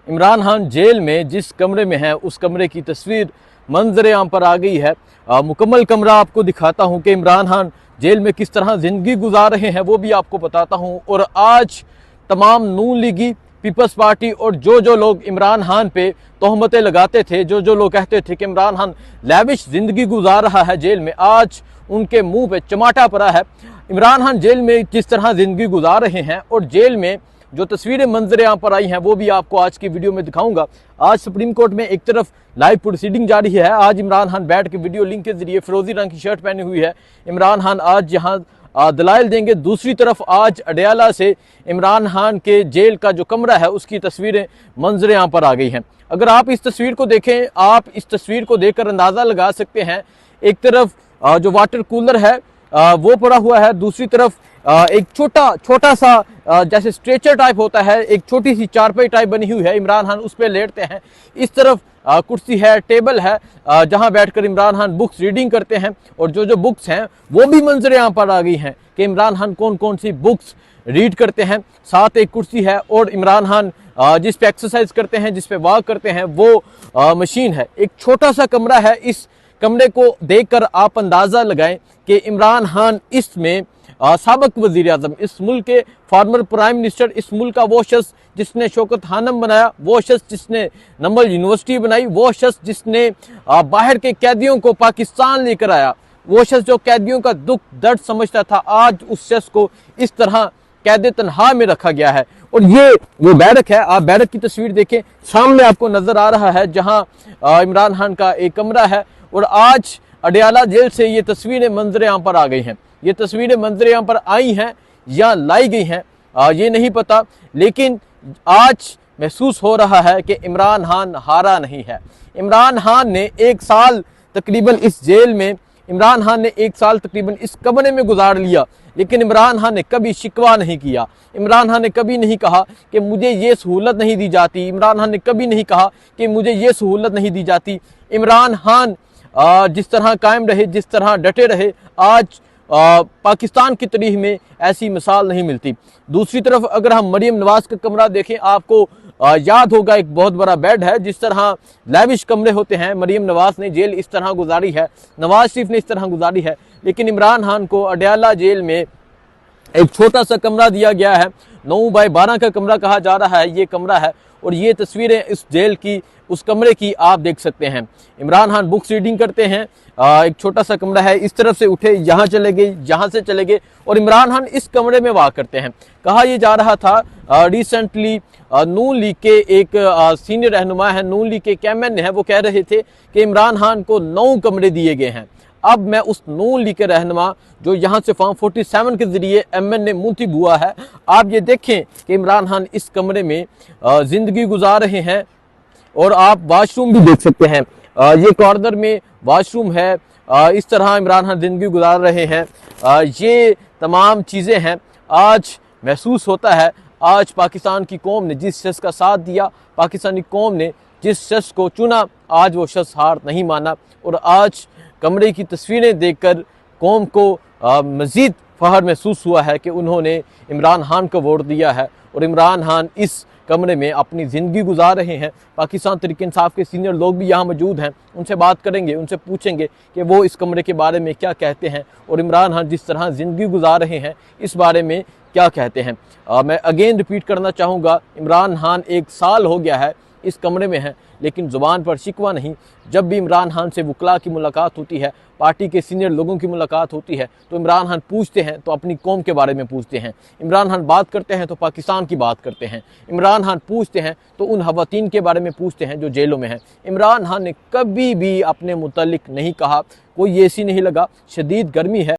Imran Khan jail में जिस कमरे में है उस कमरे की तस्वीर मंजर आम पर आ गई है। मुकम्मल कमरा आपको दिखाता हूँ कि इमरान खान जेल में किस तरह ज़िंदगी गुजार रहे हैं, वो भी आपको बताता हूँ। और आज तमाम नून लीगी, पीपल्स पार्टी और जो लोग इमरान खान पे तोहमतें लगाते थे, जो लोग कहते थे कि इमरान खान लैविश ज़िंदगी गुजार रहा है जेल में, आज उनके मुंह पे चमाटा पड़ा है। इमरान खान जेल में जिस तरह ज़िंदगी गुजार रहे हैं और जेल में जो तस्वीरें मंजर यहाँ पर आई हैं वो भी आपको आज की वीडियो में दिखाऊंगा। आज सुप्रीम कोर्ट में एक तरफ लाइव प्रोसीडिंग जारी है। आज इमरान खान बैठ के वीडियो लिंक के जरिए फिरोजी रंग की शर्ट पहनी हुई है। इमरान खान आज यहाँ दलाइल देंगे। दूसरी तरफ आज अडयाला से इमरान खान के जेल का जो कमरा है उसकी तस्वीरें मंजर यहाँ पर आ गई हैं। अगर आप इस तस्वीर को देखें, आप इस तस्वीर को देखकर अंदाज़ा लगा सकते हैं। एक तरफ जो वाटर कूलर है वो पड़ा हुआ है, दूसरी तरफ एक छोटा सा जैसे स्ट्रेचर टाइप होता है, एक छोटी सी चारपाई टाइप बनी हुई है। इमरान खान उस पर लेटते हैं। इस तरफ कुर्सी है, टेबल है, जहां बैठकर इमरान खान बुक्स रीडिंग करते हैं। और जो बुक्स हैं वो भी मंजर यहाँ पर आ गई हैं कि इमरान खान कौन कौन सी बुक्स रीड करते हैं। साथ एक कुर्सी है और इमरान खान जिस पे एक्सरसाइज करते हैं, जिस पे वॉक करते हैं, वो मशीन है। एक छोटा सा कमरा है। इस कमरे को देखकर आप अंदाज़ा लगाएं कि इमरान खान इसमें साबिक वज़ीर आज़म, इस मुल्क के फॉर्मर प्राइम मिनिस्टर, इस मुल्क का वो शख्स जिसने शौकत खानम बनाया, वो शख्स जिसने नंबल यूनिवर्सिटी बनाई, वो शख्स जिसने बाहर के कैदियों को पाकिस्तान लेकर आया, वो शख्स जो कैदियों का दुख दर्द समझता था, आज उस शख्स को इस तरह कैद तनहा में रखा गया है। और ये वो बैरक है। आप बैरक की तस्वीर देखें, सामने आपको नजर आ रहा है जहां इमरान खान का एक कमरा है। और आज अडयाला जेल से ये तस्वीरें मंजर यहाँ पर आ गई हैं। ये तस्वीरें मंजर यहाँ पर आई हैं या लाई गई हैं ये नहीं पता, लेकिन आज महसूस हो रहा है कि इमरान खान हारा नहीं है। इमरान खान ने एक साल तकरीबन इस जेल में, इमरान खान ने एक साल तकरीबन इस कमरे में गुजार लिया, लेकिन इमरान खान ने कभी शिकवा नहीं किया। इमरान खान ने कभी नहीं कहा कि मुझे ये सहूलत नहीं दी जाती। इमरान खान ने कभी नहीं कहा कि मुझे ये सहूलत नहीं दी जाती। इमरान खान जिस तरह कायम रहे, जिस तरह डटे रहे, आज पाकिस्तान की तारीख में ऐसी मिसाल नहीं मिलती। दूसरी तरफ अगर हम मरियम नवाज का कमरा देखें, आपको याद होगा एक बहुत बड़ा बेड है। जिस तरह लैविश कमरे होते हैं, मरियम नवाज ने जेल इस तरह गुजारी है, नवाज शरीफ ने इस तरह गुजारी है। लेकिन इमरान खान को अडयाला जेल में एक छोटा सा कमरा दिया गया है। 9 बाय 12 का कमरा कहा जा रहा है ये कमरा है। और ये तस्वीरें इस जेल की, उस कमरे की आप देख सकते हैं। इमरान खान बुक्स रीडिंग करते हैं। एक छोटा सा कमरा है, इस तरफ से उठे यहाँ चले गए, यहाँ से चले गए, और इमरान खान इस कमरे में वाक करते हैं। कहा यह जा रहा था रिसेंटली नून लीग के एक सीनियर रहनुमा है, नून लीग के कैमन है, वो कह रहे थे कि इमरान खान को 9 कमरे दिए गए हैं। अब मैं उस नून लीग के रहनुमा जो यहाँ से फॉर्म 47 के जरिए MN मुंतब हुआ है, आप ये देखें कि इमरान खान इस कमरे में जिंदगी गुजार रहे हैं। और आप वाशरूम भी देख सकते हैं, ये कॉर्नर में वाशरूम है। इस तरह इमरान खान जिंदगी गुजार रहे हैं। ये तमाम चीज़ें हैं। आज महसूस होता है, आज पाकिस्तान की कौम ने जिस शख्स का साथ दिया, पाकिस्तानी कौम ने जिस शख्स को चुना, आज वो शख्स हार नहीं माना। और आज कमरे की तस्वीरें देखकर कौम को मज़ीद फ़ख्र महसूस हुआ है कि उन्होंने इमरान खान को वोट दिया है। और इमरान खान इस कमरे में अपनी ज़िंदगी गुजार रहे हैं। पाकिस्तान तहरीक इंसाफ के सीनियर लोग भी यहाँ मौजूद हैं, उनसे बात करेंगे, उनसे पूछेंगे कि वो इस कमरे के बारे में क्या कहते हैं और इमरान खान जिस तरह ज़िंदगी गुजार रहे हैं इस बारे में क्या कहते हैं। मैं अगेन रिपीट करना चाहूँगा, इमरान खान एक साल हो गया है इस कमरे में है, लेकिन ज़ुबान पर शिकवा नहीं। जब भी इमरान खान से वकला की मुलाकात होती है, पार्टी के सीनियर लोगों की मुलाकात होती है, तो इमरान खान पूछते हैं तो अपनी कौम के बारे में पूछते हैं। इमरान खान बात करते हैं तो पाकिस्तान की बात करते हैं। इमरान खान पूछते हैं तो उन खवातीन के बारे में पूछते हैं जो जेलों में हैं। इमरान खान ने कभी भी अपने मुतल्लिक नहीं कहा कोई एसी नहीं लगा, शदीद गर्मी है।